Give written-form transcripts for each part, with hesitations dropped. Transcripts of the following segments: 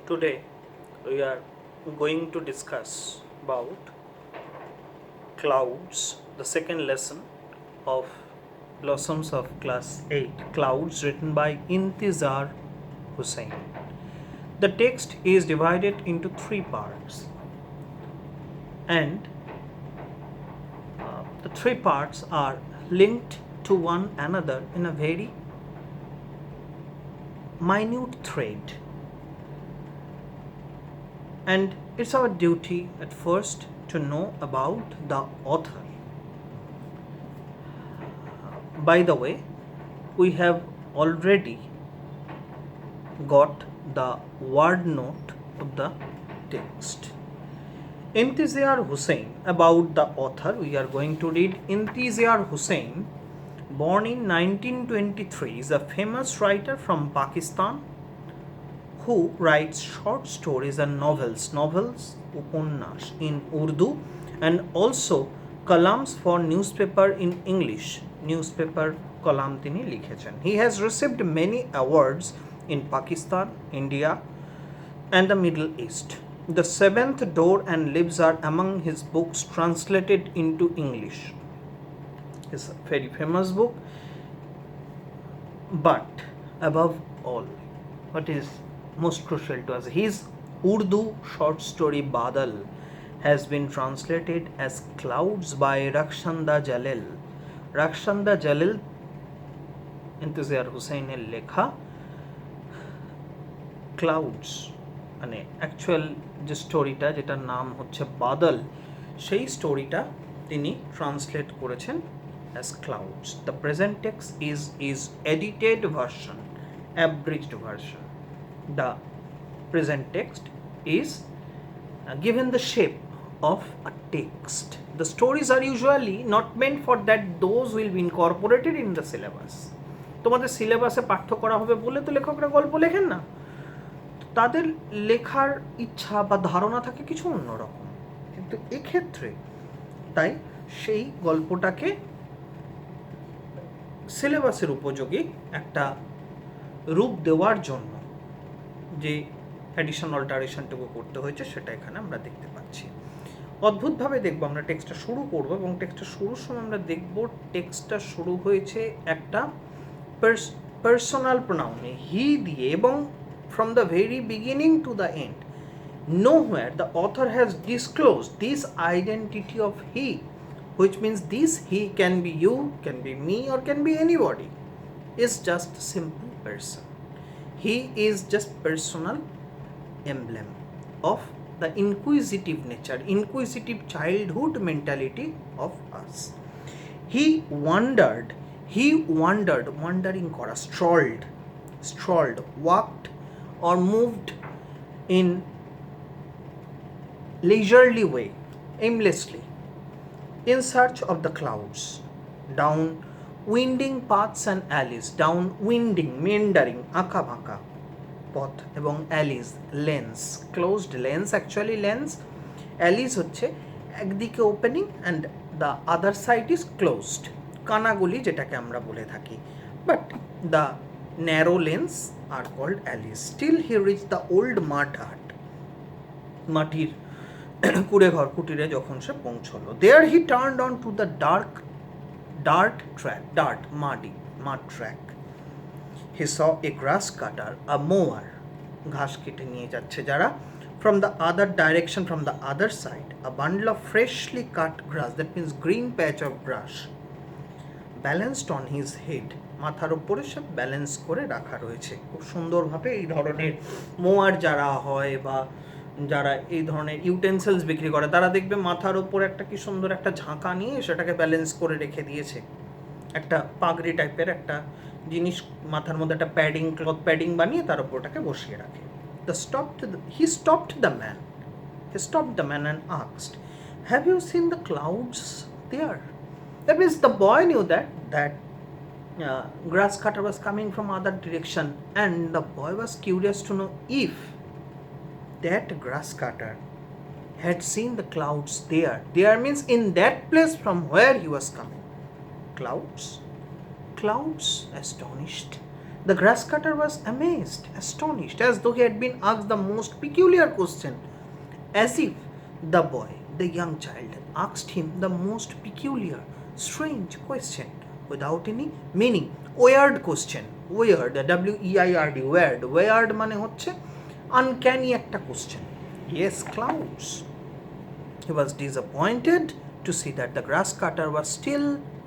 Today we are going to discuss about clouds, the second lesson of Blossoms of Class 8, Clouds, written by Intizar Hussain. The text is divided into three parts, and the three parts are linked to one another in a very minute thread. And it's our duty at first to know about the author. By the way, we have already got the word note of the text. Intizar Hussain, about the author, we are going to read. Intizar Hussain, born in 1923, is a famous writer from Pakistan who writes short stories and novels, upannash in Urdu, and also columns for newspaper in English, newspaper column tini likhechen. He has received many awards in Pakistan, India, and the Middle East. The Seventh Door and Lives are among his books translated into English. It's a very famous book, but above all, what is most crucial to us, his Urdu short story Badal has been translated as Clouds by Rakshanda Jalil. Rakshanda Jalil ইন্তজার হুসাইনের লেখা clouds, মানে actual যে স্টোরিটা, যেটার নাম হচ্ছে বাদল, সেই স্টোরিটা তিনি ট্রান্সলেট করেছেন as clouds. The present text is edited version, abridged version. The present text is given the shape of a text. The stories are usually not meant for that, those will be incorporated in the syllabus. তোমাদের সিলেবাসে পাঠ্য করা হবে বলে তো লেখকরা গল্প লেখেন না, তাদের লেখার ইচ্ছা বা ধারণা থাকে কিছু অন্যরকম, কিন্তু এক্ষেত্রে তাই সেই গল্পটাকে সিলেবাসের উপযোগী একটা রূপ দেওয়ার জন্য যে অ্যাডিশন অল্টারেশনটুকু করতে হয়েছে সেটা এখানে আমরা দেখতে পাচ্ছি. অদ্ভুতভাবে দেখব, আমরা টেক্সটটা শুরু করব এবং টেক্সটটা শুরুর সময় আমরা দেখব টেক্সটটা শুরু হয়েছে একটা পার্সোনাল প্রোনাউনে হি দিয়ে, এবং from the very beginning to the end, nowhere the author has disclosed this identity of he, which means this he can be you, can be me, or can be anybody. Is just a simple person. He is just personal emblem of the inquisitive nature, inquisitive childhood mentality of us. He wandered, wandering kora, strolled, walked or moved in leisurely way, aimlessly, in search of the clouds, down winding paths and alleys, down winding, meandering, আঁকা বাঁকা পথ, এবং alleys, lanes, closed lanes, actually lanes, alleys হচ্ছে একদিকে opening and the other side is closed, কানাগুলি যেটাকে আমরা বলে থাকি, but the narrow lanes are called alleys. Still he reach the old mud hut, মাটির কুটিরে যখন সে পৌঁছলো. There he turned on to the mud track. He saw a grass cutter, a mower, ঘাস কেটে নিয়ে যাচ্ছে যারা, from the other direction, from the other side, a bundle of freshly cut grass, that means green patch of grass, balanced on his head, মাথার উপরে সে balance করে রাখা রয়েছে. খুব সুন্দরভাবে এই ধরনের মোয়ার যারা হয় বা যারা এই ধরনের ইউটেন্সিলস বিক্রি করে, তারা দেখবে মাথার ওপর একটা কি সুন্দর একটা ঝাঁকা নিয়ে সেটাকে ব্যালেন্স করে রেখে দিয়েছে, একটা পাগড়ি টাইপের একটা জিনিস মাথার মধ্যে একটা ক্লথ প্যাডিং বানিয়ে তার ওপরটাকে বসিয়ে রাখে. He stopped the man and asked, have you seen the clouds there? That means the boy knew that grass cutter was coming from other direction, and the boy was curious to know if that grass cutter had seen the clouds there. There means in that place from where he was coming. Clouds, astonished, The grass cutter was amazed, astonished, as though he had been asked the most peculiar question, as if the boy, the young child, had asked him the most peculiar, strange question without any meaning. Weird question, weird, weird, weird মানে হচ্ছে uncanny একটা question. Yes, clouds. He was disappointed to see that the grass cutter was still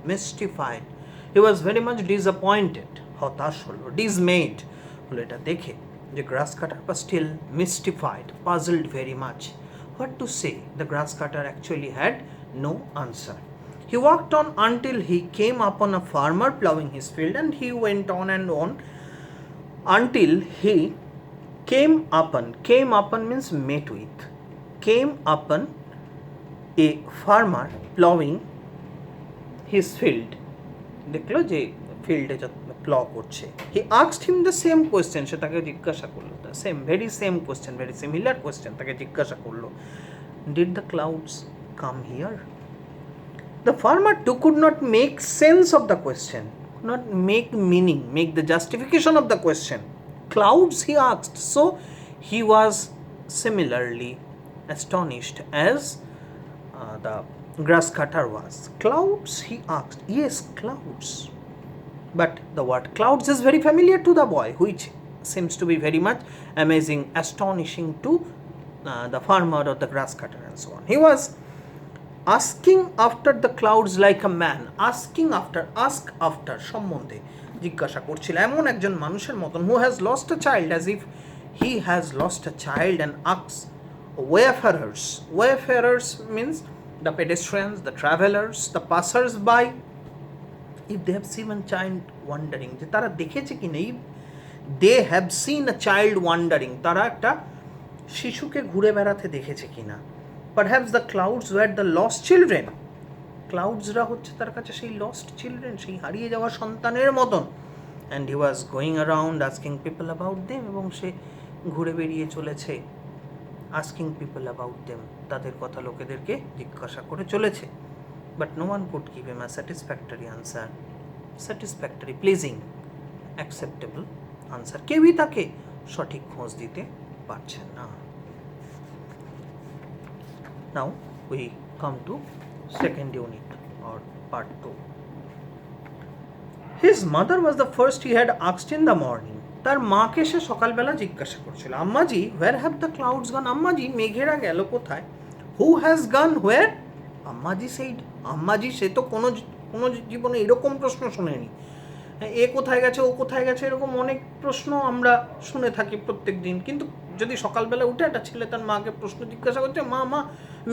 mystified. He was very much disappointed, হতাশ হলো, dismayed হলো এটা দেখে যে grass cutter was still mystified, puzzled very much. What to say? The grass cutter actually had no answer. He walked on until he came upon a farmer ploughing his field, and he went on and on until he came upon means met with, came upon a farmer plowing his field. দেখলো যে ফিল্ডে প্ল করছে. He asked him the same question, সে তাকে জিজ্ঞাসা করলো, the same question, very similar question তাকে জিজ্ঞাসা করলো, did the clouds come here? The farmer too could not make sense of the question, could not make meaning, make the justification of the question. Clouds, he asked. So he was similarly astonished as the grass cutter was. Clouds, he asked. Yes, clouds. But the word clouds is very familiar to the boy, which seems to be very much amazing, astonishing to the farmer or the grass cutter and so on. He was asking after the clouds like a man, asking after, ask after সম্বন্ধে জিজ্ঞাসা করছিল এমন একজন মানুষের মতন, who has lost a child, as if he has lost a child, and asks wayfarers. Wayfarers means the pedestrians, the travelers, the passers by, if they have seen a child wandering, যে তারা দেখেছে কি নেই, they have seen a child wandering, তারা একটা শিশুকে ঘুরে বেড়াতে দেখেছে কিনা. Perhaps the clouds were the lost children. ক্লাউডসরা হচ্ছে তার কাছে সেই লস্ট চিলড্রেন, সেই হারিয়ে যাওয়া সন্তানের মতন. And he was going around asking people about them, এবং সে ঘুরে বেরিয়ে চলেছে আস্কিং পিপল অ্যাবাউট দেম, তাদের কথা লোকেদেরকে জিজ্ঞাসা করে চলেছে. But no one could give him a satisfactory answer, satisfactory, pleasing, acceptable answer. কেউই তাকে সঠিক খোঁজ দিতে পারছেন না. Now we come to second unit or part 2. His mother was the first he had asked in the morning. তার মাকে সে সকালবেলা জিজ্ঞাসা করছিল, আম্মাজি, where have the clouds gone? আম্মাজি, মেঘেরা গেল কোথায়? Who has gone where? আম্মাজি said. আম্মাজি, সে তো কোনো জীবনে এরকম প্রশ্ন শোনেনি. এ কোথায় গেছে, ও কোথায় গেছে, এরকম অনেক প্রশ্ন আমরা শুনে থাকি প্রত্যেক দিন. কিন্তু যদি সকালবেলা উঠে একটা ছেলে তার মাকে প্রশ্ন জিজ্ঞাসা করছে, মা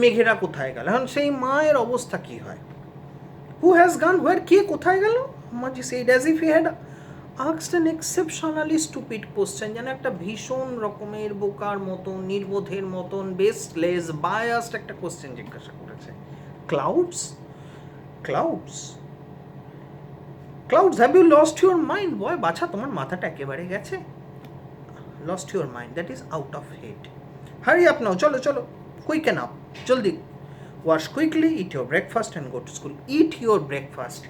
মেঘেরা কোথায় গেল, এখন সেই মায়ের অবস্থা কী হয়? হু হ্যাজ গান হোয়ার, কে কোথায় গেল? মাজি said as if he had asked an exceptionally stupid question, যেন একটা ভীষণ রকমের বোকার মতন, নির্বোধের মতন, বেসলেস, বায়াসড একটা কোশ্চেন জিজ্ঞাসা করেছে. Clouds, clouds, clouds, have you lost your mind? Boy, বাছা, তোমার মাথাটা একেবারে গেছে. Lost your mind, that is out of head. Hurry up now, চলো চলো, কুইকেন আপ, জলদি. Wash quickly, eat your breakfast and go to school. Eat your breakfast,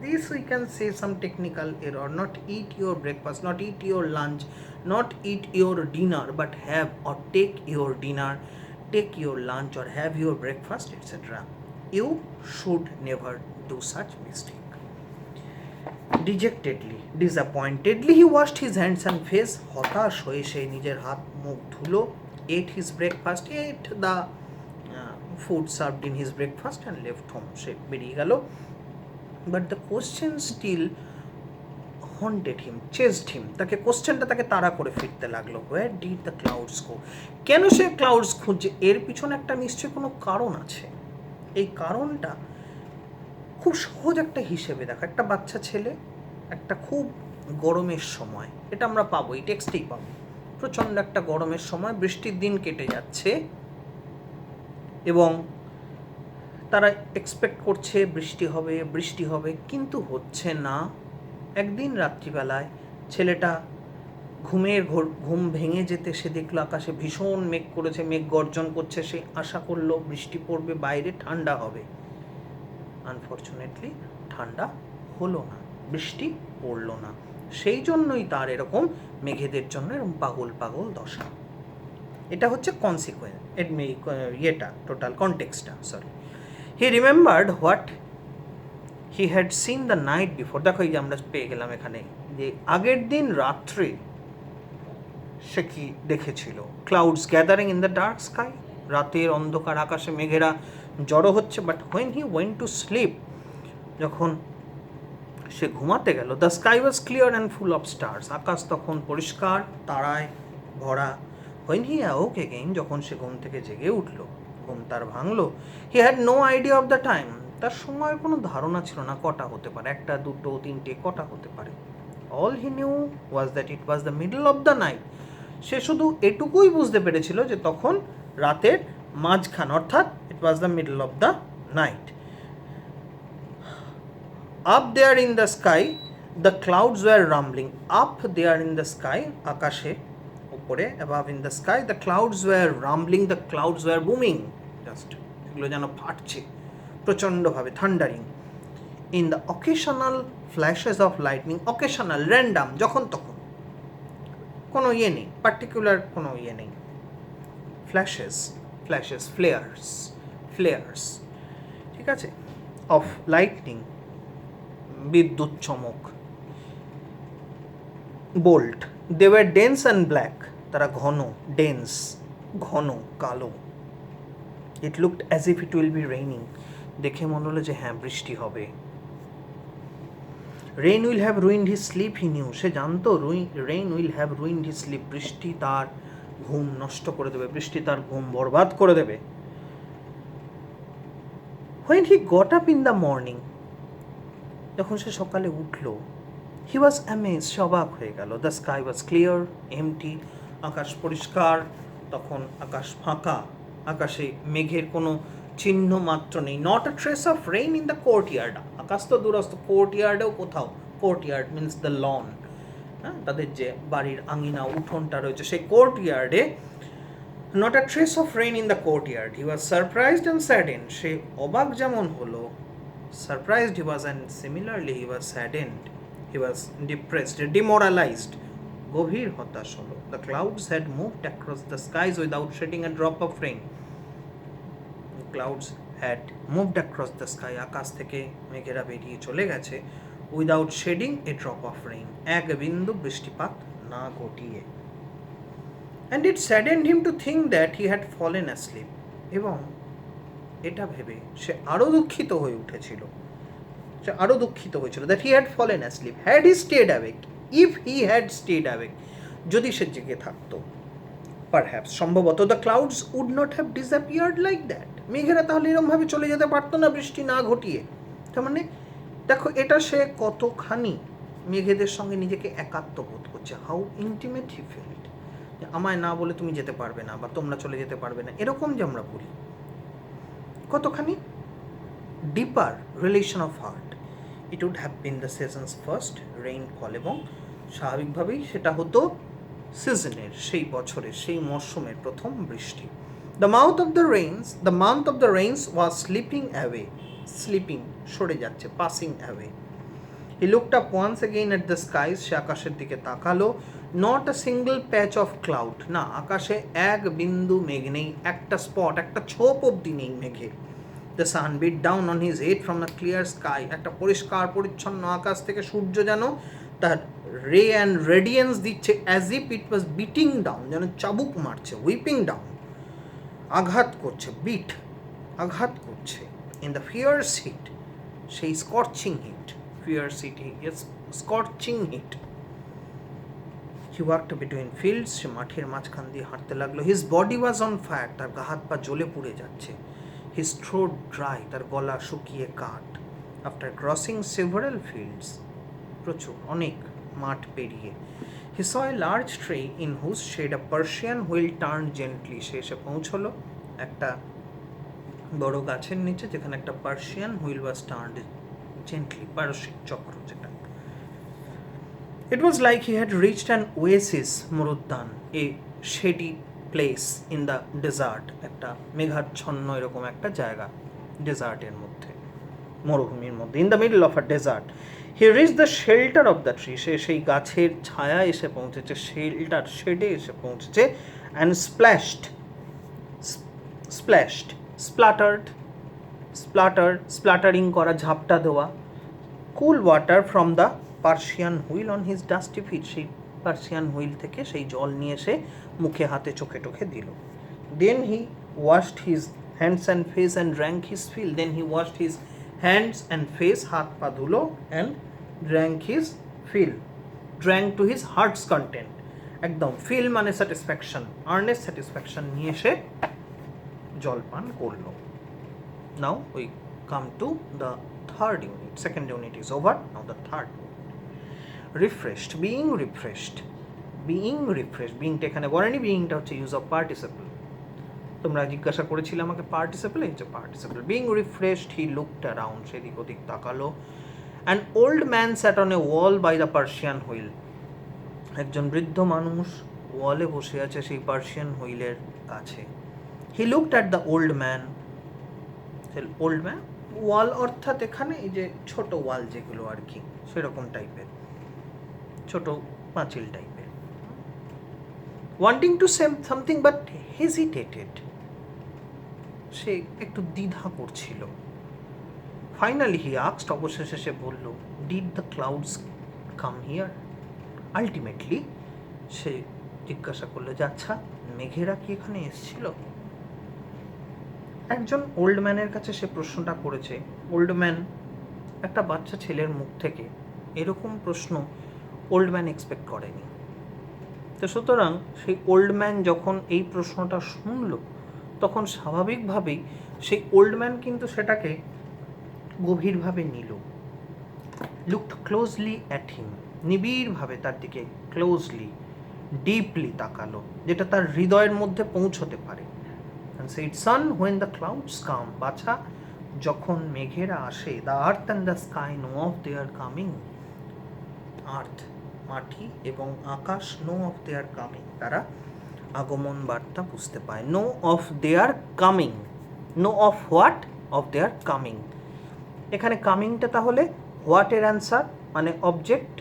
this we can say some technical error, not eat your breakfast, not eat your lunch, not eat your dinner, but have or take your dinner, take your lunch or have your breakfast, etc. You should never do such mistake. Dejectedly, disappointedly, he washed his hands and face. হতাশ হয়ে সে নিজের হাত মুখ ধুলো. ate his breakfast, ate the food served in his breakfast and left home. সে বেরিয়ে গেল. But the question still haunted him, chased him. তাকে কোশ্চেনটা তাকে তাড়া করে ফিরতে লাগলো. Where did the clouds go? কেন সে ক্লাউডস খুঁজছে? এর পিছনে একটা নিশ্চয়ই কোনো কারণ আছে. এই কারণটা খুব সহজ একটা হিসেবে দেখো. একটা বাচ্চা ছেলে একটা খুব গরমের সময়, এটা আমরা পাবো, এই টেক্সটেই পাবো, প্রচণ্ড একটা গরমের সময়, বৃষ্টির দিন কেটে যাচ্ছে এবং তারা এক্সপেক্ট করছে বৃষ্টি হবে, কিন্তু হচ্ছে না. একদিন রাত্রিবেলায় ছেলেটা ঘুম ভেঙে যেতে সে দেখলো আকাশে ভীষণ মেঘ করেছে, মেঘ গর্জন করছে. সে আশা করলো বৃষ্টি পড়বে, বাইরে ঠান্ডা হবে. আনফর্চুনেটলি ঠান্ডা হলো না, বৃষ্টি পড়লো না. সেই জন্যই তার এরকম মেঘেদের জন্য এরকম পাগল পাগল দশা। এটা হচ্ছে কনসিকুয়েন্স, ইয়েটা টোটাল কনটেক্সটটা, sorry. He remembered what he had seen the night before. দেখো এই যে আমরা পেয়ে গেলাম এখানে যে আগের দিন রাত্রে সে কি দেখেছিল। Clouds gathering in the dark sky, রাতের অন্ধকার আকাশে মেঘেরা জড়ো হচ্ছে। But when he went to sleep, যখন সে ঘুমাতে গেল, the sky was clear and full of stars, আকাশ তখন পরিষ্কার তারায় ভরা। হোয়েন হি অ্যাওক এগেইন, যখন সে ঘুম থেকে জেগে উঠল, ঘুম তার ভাঙলো, he had no idea of the time, তার সময়ের কোনো ধারণা ছিল না কটা হতে পারে, একটা দুটো তিনটে কটা হতে পারে। All he knew was that it was the middle of the night, সে শুধু এটুকুই বুঝতে পেরেছিল যে তখন রাতের মাঝখান, অর্থাৎ it was the middle of the night. Up there in the sky, the clouds were rumbling. Up there in the sky, আকাশে উপরে, above in the sky, the clouds were rumbling, the clouds were booming. Just এগুলো যেন ফাটছে প্রচণ্ডভাবে, thundering. In the occasional flashes of lightning, occasional, random, যখন তখন, কোনো ইয়ে নেই, পার্টিকুলার কোনো ইয়ে নেই। ফ্ল্যাশেস, ফ্ল্যাশেস, ফ্লেয়ার্স, ফ্লেয়ার্স, ঠিক আছে, অফ লাইটনিং, বিদ্যুৎ চমক। Bolt, they were dense and black, তারা ঘন, ডেন্স, ঘন, কালো। It looked as if it will be raining, দেখে মনে হলো যে হ্যাঁ বৃষ্টি হবে। Rain will have ruined his sleep, he knew, সে জানতো rain will have ruined his sleep, বৃষ্টি তার ঘুম নষ্ট করে দেবে, বৃষ্টি তার ঘুম বরবাদ করে দেবে। When he got up in the morning, যখন সে সকালে উঠল, হি ওয়াজ অ্যামেজ, সে অবাক হয়ে গেল। The sky was clear, empty, আকাশ পরিষ্কার, তখন আকাশ ফাঁকা, আকাশে মেঘের কোনো চিহ্ন মাত্র নেই। Not a trace of rain in the courtyard, আকাশ তো দূরস্থ, কোর্টইয়ার্ডেও কোথাও, কোর্টইয়ার্ড মিনস দ্য লন, হ্যাঁ, তাদের যে বাড়ির আঙিনা উঠোনটা রয়েছে সেই কোর্টইয়ার্ডে, not a trace of rain in the courtyard. He was surprised and saddened, সে অবাক যেমন হলো, surprised he was, and similarly he was saddened, he was depressed, demoralized, গভীর হতাশ হলো। The clouds had moved across the skies without shedding a drop of rain. The clouds had moved across the sky, আকাশ থেকে মেঘেরা বেরিয়ে চলে গেছে, without shedding a drop of rain, এক বিন্দু বৃষ্টিপাত না ঘটিয়ে। And it saddened him to think that he had fallen asleep, এবং এটা ভেবে সে আরো দুঃখিত হয়ে উঠেছিল, সে আরো দুঃখিত হয়েছিল, that he had fallen asleep, had he stayed awake, if he had stayed awake, যদি সে জেগে থাকতো, পারহ্যাপস, সম্ভবত, the clouds would not have disappeared like that, মেঘেরা তাহলে এরকমভাবে চলে যেতে পারতো না বৃষ্টি না ঘটিয়ে। তার মানে দেখো এটা সে কতখানি মেঘেদের সঙ্গে নিজেকে একাত্ম বোধ করছে, হাউ ইন্টিমেট হি ফিল্ড, আমায় না বলে তুমি যেতে পারবে না বা তোমরা চলে যেতে পারবে না, এরকম যে আমরা বলি, কতখানি deeper relation of heart. It would have been the season's first rainfall, এবং স্বাভাবিকভাবেই সেটা হতো সিজনের, সেই বছরের, সেই মরশুমের প্রথম বৃষ্টি। The month of the rains was slipping away, slipping, সরে যাচ্ছে, passing away. He looked up once again at the skies, সে আকাশের দিকে তাকালো। Not a single patch of cloud, না আকাশে এক বিন্দু মেঘ নেই, একটা স্পট, একটা ছোপ অব্দি নেই মেঘে। The sun beat down on his head from the clear sky, একটা পরিষ্কার পরিচ্ছন্ন আকাশ থেকে সূর্য যেন তার রে অ্যান্ড রেডিয়েন্স দিচ্ছে, as if it was beating down, যেন চাবুক মারছে, হুইপিং ডাউন, আঘাত করছে, বিট, আঘাত করছে। ইন দ্য ফিয়ার্স হিট, সেই scorching heat, fierce heat, scorching heat. He walked between fields, সে মাঠের মাঝখান দিয়ে হাঁটতে লাগলো। His body was on fire, তার গা হাত পা জ্বলে পুড়ে যাচ্ছে। হিজ থ্রোট ড্রাই, তার গলা শুকিয়ে কাঠ। আফটার ক্রসিং সেভারাল ফিল্ডস, প্রচুর অনেক মাঠ পেরিয়ে, he saw a large tree in whose shade a Persian wheel turn gently, সে এসে পৌঁছলো একটা বড় গাছের নিচে যেখানে একটা Persian wheel was turned gently, পারসিক চক্র যেটা। It was like he had reached an oasis, মরুদ্যান, a shady place in the desert, একটা মেঘাচ্ছন্ন এরকম একটা জায়গা ডেজার্টের মধ্যে, মরুভূমির মধ্যে, in the middle of a desert. He reach the shelter of the tree, সে সেই গাছের ছায়া এসে পৌঁছেছে, শেল্টার শেডে এসে পৌঁছেছে। অ্যান্ড স্প্লাটারিং করা, ঝাপটা দেওয়া, cool water from the Persian wheel on his dusty feet, সেই পার্সিয়ান হুইল থেকে সেই জল নিয়ে এসে মুখে হাতে চোখে টোখে দিল। Then he washed his hands and face and drank his fill, then he washed his hands and face, হাত পা ধুলো, and drank his fill, drank to his heart's content, একদম ফিল মানে স্যাটিসফ্যাকশন, আর্নেস্ট স্যাটিসফ্যাকশন নিয়ে এসে জল পান করলো। Now we come to the third unit, second unit is over, now the third unit. Refreshed, বিইংটা এখানে বলেনি, বিইংটা হচ্ছে ইউজ অফ পার্টিসিপল। তোমরা জিজ্ঞাসা করেছিলে আমাকে পার্টিসিপল, এই যে participle. Being refreshed he looked around, সেদিক ওদিক তাকালো। An old man sat on a wall by the Persian wheel, একজন বৃদ্ধ মানুষ ওয়ালে বসে আছে সেই পার্সিয়ান হুইলের কাছে। He looked at the old man, wall অর্থাৎ এখানে এই যে ছোট ওয়াল যেগুলো আর কি, সেরকম টাইপের ছোট পাঁচিল টাইপের। Wanting to say something but hesitated, সে একটু দ্বিধা করছিল। ফাইনালি হি আস্কড, অবশেষে সে বলল, did the clouds come here? Ultimately সে জিজ্ঞাসা করলো যে আচ্ছা মেঘেরা কি এখানে এসেছিল? একজন ওল্ড ম্যানের কাছে সে প্রশ্নটা করেছে। ওল্ড ম্যান, একটা বাচ্চা ছেলের মুখ থেকে এরকম প্রশ্ন ওল্ড ম্যান এক্সপেক্ট করেনি। তো সুতরাং সেই ওল্ড ম্যান যখন এই প্রশ্নটা শুনল, তখন স্বাভাবিকভাবেই সেই ওল্ড ম্যান কিন্তু সেটাকে গভীরভাবে নিল। লুকড ক্লোজলি অ্যাট হিম, নিবিড়ভাবে তার দিকে ক্লোজলি ডিপলি তাকালো, যেটা তার হৃদয়ের মধ্যে পৌঁছতে পারে। And said, son, when the clouds come, বাছা যখন মেঘেরা আসে, the earth and the sky know of their coming, আর্থ মাটি এবং আকাশ know of their coming, তারা আগমন বার্তা বুঝতে পায়। know of their coming, know of what? of their coming, এখানে কামিংটা তাহলে হোয়াট এর অ্যান্সার, মানে object,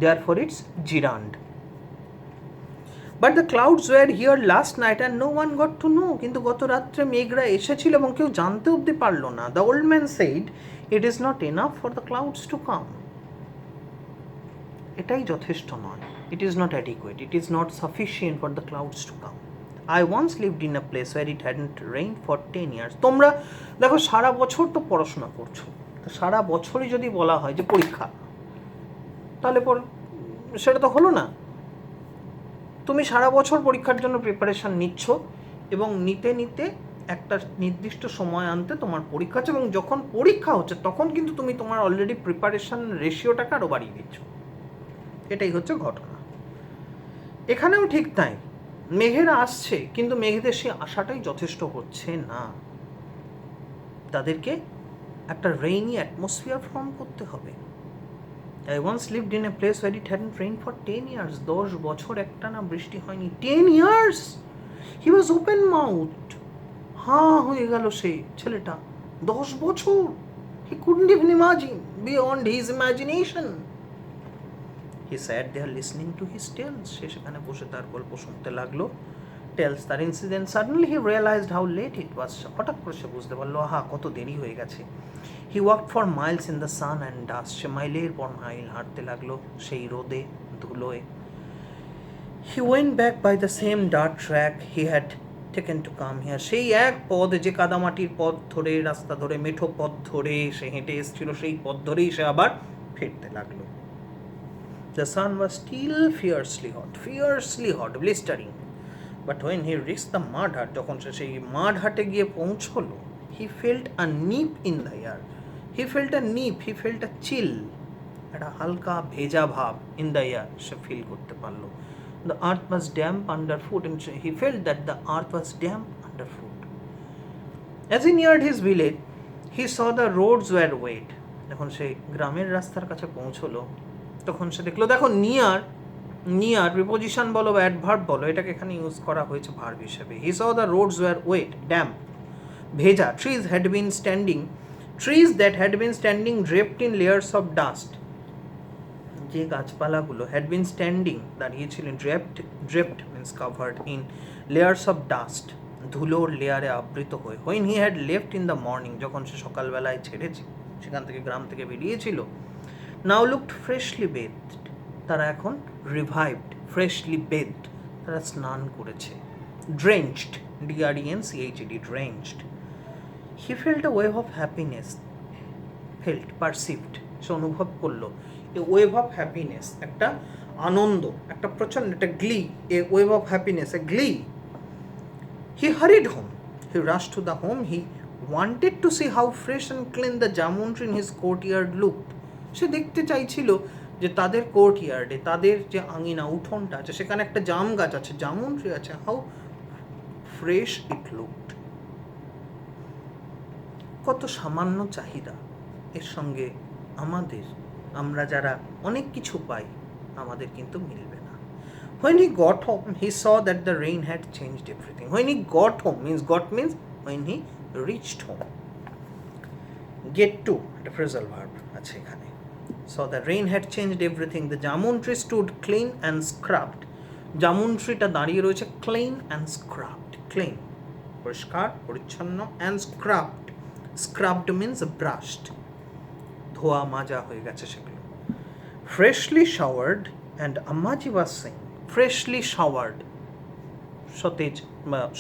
therefore it's gerund. But the clouds were here last night and no one got to know, কিন্তু গত রাত্রে মেঘরা এসেছিল এবং কেউ জানতে অবধি পারল না। The old man said, it is not enough for the clouds to come, এটাই যথেষ্ট নয়, it is not adequate, it is not sufficient for the clouds to come. I once lived in a place where it hadn't rained for 10 years. তোমরা দেখো সারা বছর তো পড়াশোনা করছো, তো সারা বছরই যদি বলা হয় যে পরীক্ষা, তাহলে সেটা তো হলো না। তুমি সারা বছর পরীক্ষার জন্য প্রিপারেশান নিচ্ছ এবং নিতে নিতে একটা নির্দিষ্ট সময় আনতে তোমার পরীক্ষা হচ্ছে, এবং যখন পরীক্ষা হচ্ছে তখন কিন্তু তুমি তোমার অলরেডি প্রিপারেশান রেশিওটাকে আরও বাড়িয়ে দিচ্ছ। এটাই হচ্ছে ঘটনা। এখানেও ঠিক তাই, মেঘেরা আসছে কিন্তু মেঘেদের সে আশাটাই যথেষ্ট হচ্ছে না, তাদেরকে একটা রেইনি অ্যাটমসফিয়ার ফর্ম করতে হবে। I once lived in a place where it hadn't rained for 10 years. 10 বছর একটানা বৃষ্টি হয়নি। 10 years! He was open mouthed. হাঁ হয়ে গেল সে ছেলেটা। 10 বছর! He couldn't even imagine, beyond his imagination. He sat there listening to his tales. সে সেখানে বসে তার গল্প শুনতে লাগলো। Tells তার incident. Suddenly he realized how late it was. হঠাৎ করে সে বুঝতে পারলো আহা কত দেরি হয়ে গেছে। He walked for miles in the sun and dust. সে মাইলের পর মাইল হাঁটতে লাগলো সেই রোদে ধুলোয়। He went back by the same dirt track he had taken to come here. সেই এক পথ, যে কাদামাটির পথ ধরে, রাস্তা ধরে, মেঠো পথ ধরে সে হেঁটে এসেছিল, সেই পথ ধরেই সে আবার ফিরতে লাগলো। The sun was still fiercely hot, blistering. But when he reached the mud hut, যখন সে সেই মাড হাটে গিয়ে পৌঁছলো, he felt a nip in the air. He felt a nip, he felt a chill, একটা হালকা ভেজা ভাব in the air সে feel করতে পারলো। The earth was damp underfoot, and he felt that the earth was damp underfoot. As he neared his village, he saw the roads were wet. যখন সে গ্রামের রাস্তার কাছে পৌঁছলো, তখন সে দেখলো, দেখো নিয়ার প্রিপোজিশন বলো বা অ্যাডভার্ব বলো, এটাকে এখানে ইউজ করা হয়েছে ভার্ব হিসেবে। He saw the roads were wet, damp, ভেজা। Trees that had been standing draped in layers of dust. যে গাছপালাগুলো হ্যাড বিন স্ট্যান্ডিং, দাঁড়িয়েছিলেন, draped means covered in layers of dust, ধুলোর লেয়ারে আবৃত হয়ে, when he had left in the morning, যখন সে সকালবেলায় ছেড়েছে, সেখান থেকে গ্রাম থেকে বেরিয়েছিল, নাও লুকড ফ্রেশলি বেথড, তারা এখন রিভাইভড, ফ্রেশলি বেথড, তারা স্নান করেছে, drenched, DRENCHED, drenched, he felt a wave of happiness, felt perceived, সে অনুভব করলো এ ওয়েভ অফ হ্যাপিনেস, একটা আনন্দ, একটা প্রচণ্ড, একটা glee, a wave of happiness, a glee. He hurried home, he rush to the home, he wanted to see how fresh and clean the jamun tree in his courtyard looked, সে দেখতে চাইছিল যে তাদের কোর্টইয়ার্ডে, তাদের যে আঙিনা, উঠোনটা আছে, সেখানে একটা জাম গাছ আছে, জামুন ট্রি আছে, হাউ ফ্রেশ ইট লুকড। কত সামান্য চাহিদা, এর সঙ্গে আমরা যারা অনেক কিছু পাই, আমাদের কিন্তু মিলবে না। When he got home, he saw that the rain had changed everything. When he got home means when he reached home. Get to, একটা phrasal verb আছে এখানে। So the rain had changed everything. The jamun tree stood clean and scrubbed. Jamun ট্রিটা দাঁড়িয়ে রয়েছে clean and scrubbed. Clean, পরিষ্কার পরিচ্ছন্ন, and scrubbed. Scrubbed means brushed. ধোয়া মাজা হয়ে গেছে সেগুলো। Freshly showered, and Ammaji was saying, freshly showered,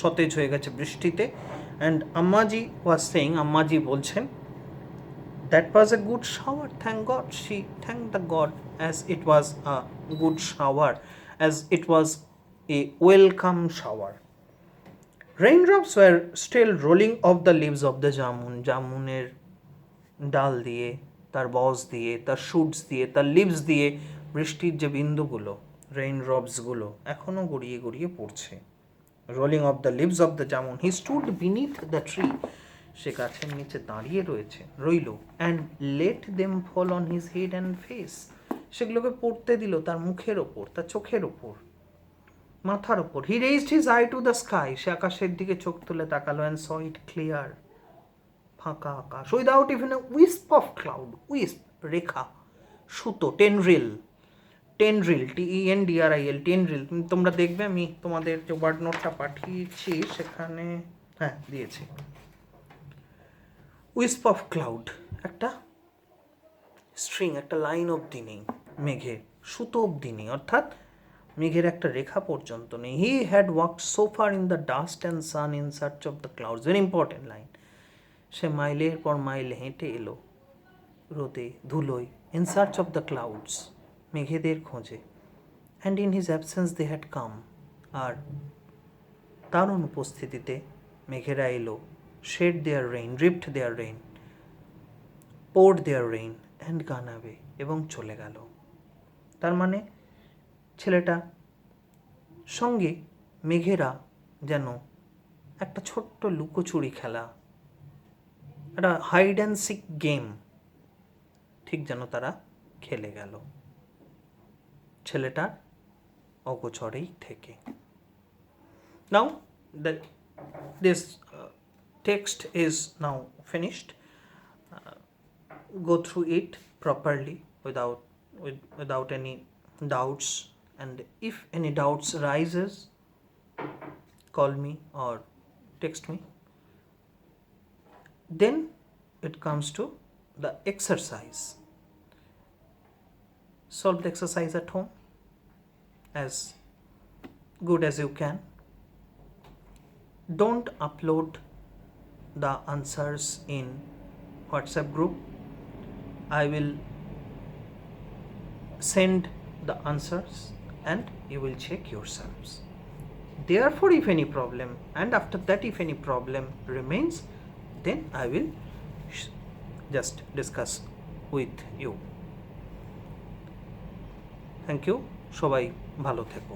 সতেজ হয়ে গেছে বৃষ্টিতে, and Ammaji was saying, আম্মাজি বলছেন, that was a good shower, thank God, she thanked the God as it was a good shower, as it was a welcome shower. Raindrops were still rolling off the leaves of the jamun, জামুনের ডাল দিয়ে, তার বজ দিয়ে, তার suits দিয়ে, তার leaves দিয়ে বৃষ্টির যে বিন্দুগুলো, রেইনড্রপসগুলো এখনও গড়িয়ে গড়িয়ে পড়ছে। Rolling off the leaves of the jamun, he stood beneath the tree, সে গাছের নিচে দাঁড়িয়ে রইল, and let them fall on his head and face, সেগুলোকে পড়তে দিল তার মুখের ওপর, তার চোখের ওপর, মাথার ওপর। He raised his eye to the sky, সে আকাশের দিকে চোখ তুলে তাকালো, অ্যান্ড স ইট ক্লিয়ার, ফাঁকা আকাশ, without even a wisp of cloud, wisp রেখা, সুতো, টেনড্রিল, TENDRIL, টেনড্রিল, তোমরা দেখবে আমি তোমাদের যে ওয়ার্ড নোটটা পাঠিয়েছি সেখানে দিয়েছি। উইস্প অফ ক্লাউড, একটা স্ট্রিং, একটা লাইন অবধি নেই মেঘের, সুতো অবধি নেই, অর্থাৎ মেঘের একটা রেখা পর্যন্ত নেই। He had walked so far in the dust and sun in search of the clouds, very important line, সে মাইলের পর মাইল হেঁটে এলো রোদে ধুলোয়, in search of the clouds, মেঘেদের খোঁজে, and in his absence they had come, আর তার অনুপস্থিতিতে মেঘেরা এলো, shed their rain, dripped their rain, poured their rain, and gone away, এবং চলে গেল। তার মানে ছেলেটা সঙ্গে মেঘেরা যেন একটা ছোট্ট লুকোচুরি খেলা, একটা হাইড অ্যান্ড সিক গেম, ঠিক যেন তারা খেলে গেল ছেলেটার অগোচরেই থেকে। নাও this text is now finished. Go through it properly without any doubts, and if any doubts arises, call me or text me. Then it comes to the exercise. Solve the exercise at home as good as you can. Don't upload the answers in WhatsApp group. I will send the answers and you will check yourselves. Therefore, if any problem, and after that if any problem remains, then I will just discuss with you. Thank you. সবাই ভালো থেকো।